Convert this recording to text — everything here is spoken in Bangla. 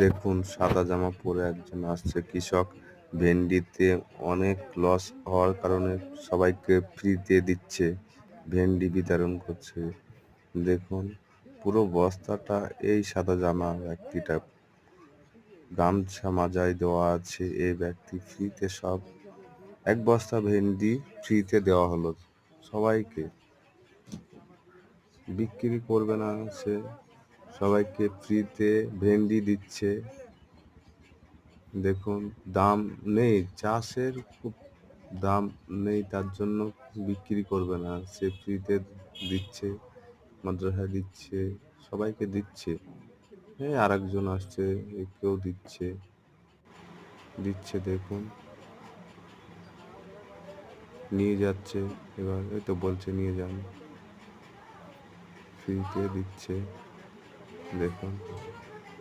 দেখুন সাদা জামা পরে একজন আসছে কৃষক ভেন্ডিতে অনেক লস হওয়ার কারণে সবাইকে ফ্রিতে দিচ্ছে, ভেন্ডি বিতরণ করছে। দেখুন পুরো বস্তাটা এই সাদা জামা ব্যক্তিটা, গামছা মাজায় দেওয়া আছে। এই ব্যক্তি ফ্রিতে সব এক বস্তা ভেন্ডি ফ্রিতে দেওয়া হলো সবাইকে। বিক্রি করবে না সে, সবাইকে ফ্রিতে ভেন্ডি দিচ্ছে। দেখুন দাম নেই, চাষের খুব দাম নেই, তার জন্য বিক্রি করবে না সে, ফ্রিতে দিচ্ছে, মাদ্রাসায় দিচ্ছে, সবাইকে দিচ্ছে। এই আরেকজন আসছে, একেও দিচ্ছে দিচ্ছে দেখুন নিয়ে যাচ্ছে। এবার এই তো বলছে নিয়ে যান, ফ্রিতে দিচ্ছে দেখুন।